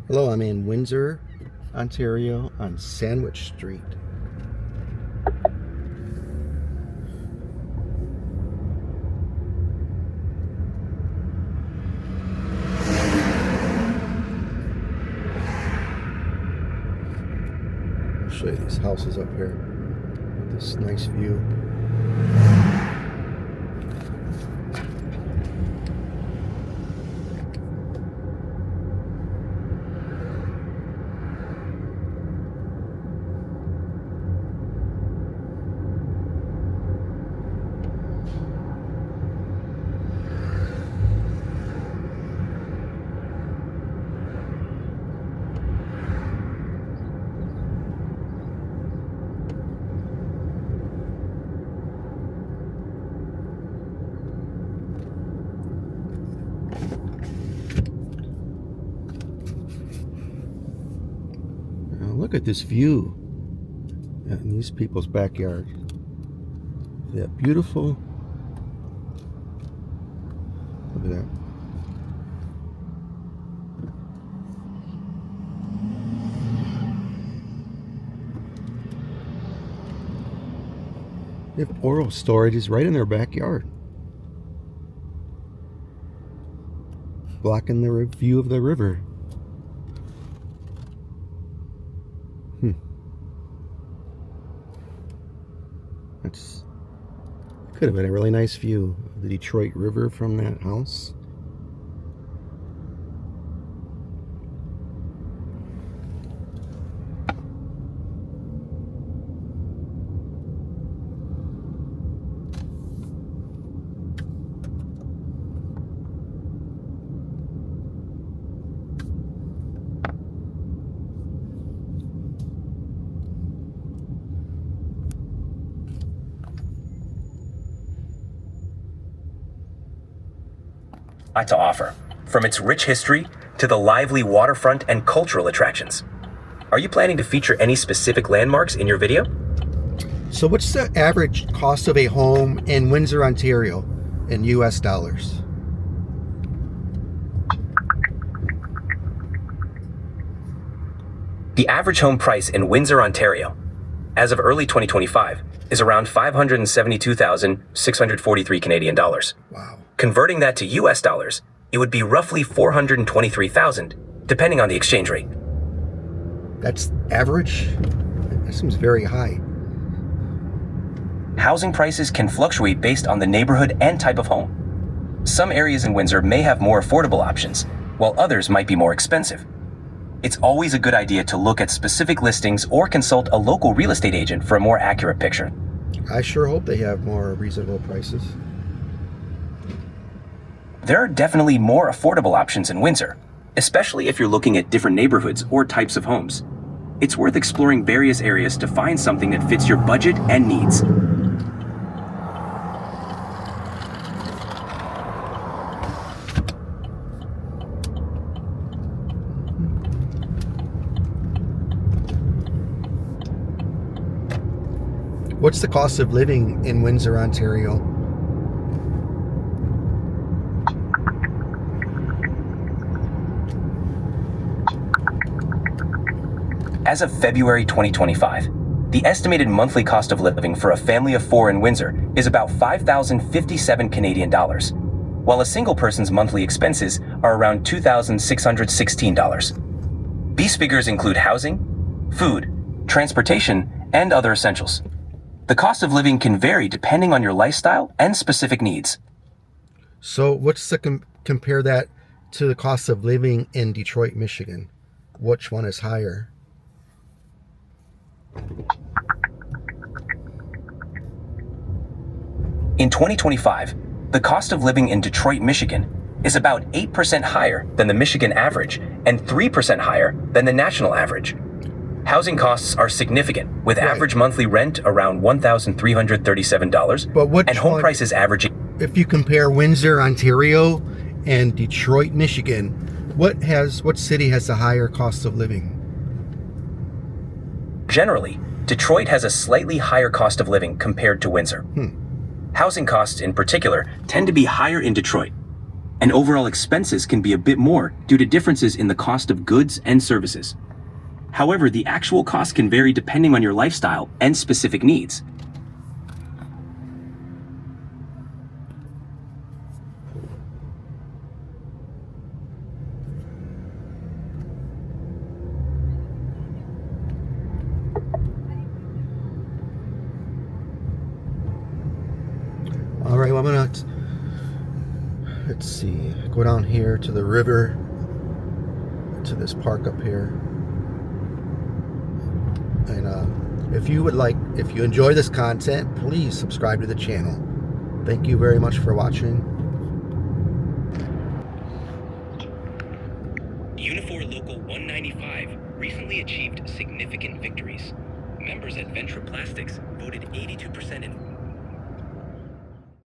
Hello, I'm in Windsor, Ontario on Sandwich Street. I'll show you these houses up here with this nice view. Look at this view in these people's backyard. That beautiful. Look at that. They have oral storage right in their backyard, blocking the view of the river. That's could have been a really nice view of the Detroit River from that house. To offer, from its rich history to the lively waterfront and cultural attractions. Are you planning to feature any specific landmarks in your video? So what's the average cost of a home in Windsor, Ontario in US dollars? The average home price in Windsor, Ontario, as of early 2025, is around $572,643 Canadian dollars. Wow. Converting that to US dollars, it would be roughly $423,000, depending on the exchange rate. That's average? That seems very high. Housing prices can fluctuate based on the neighborhood and type of home. Some areas in Windsor may have more affordable options, while others might be more expensive. It's always a good idea to look at specific listings or consult a local real estate agent for a more accurate picture. I sure hope they have more reasonable prices. There are definitely more affordable options in Windsor, especially if you're looking at different neighborhoods or types of homes. It's worth exploring various areas to find something that fits your budget and needs. What's the cost of living in Windsor, Ontario? As of February 2025, the estimated monthly cost of living for a family of 4 in Windsor is about $5,057 Canadian dollars, while a single person's monthly expenses are around $2,616. These figures include housing, food, transportation, and other essentials. The cost of living can vary depending on your lifestyle and specific needs. So what's the compare that to the cost of living in Detroit, Michigan? Which one is higher? In 2025, the cost of living in Detroit, Michigan is about 8% higher than the Michigan average and 3% higher than the national average. Housing costs are significant, with average monthly rent around $1,337 and home prices averaging. If you compare Windsor, Ontario and Detroit, Michigan, what city has the higher cost of living? Generally, Detroit has a slightly higher cost of living compared to Windsor. Housing costs in particular tend to be higher in Detroit, and overall expenses can be a bit more due to differences in the cost of goods and services. However, the actual cost can vary depending on your lifestyle and specific needs. All right, well, I'm gonna, let's see, go down here to the river, to this park up here. And if you enjoy this content, please subscribe to the channel. Thank you very much for watching. Unifor Local 195 recently achieved significant victories. Members at Venture Plastics voted 82% in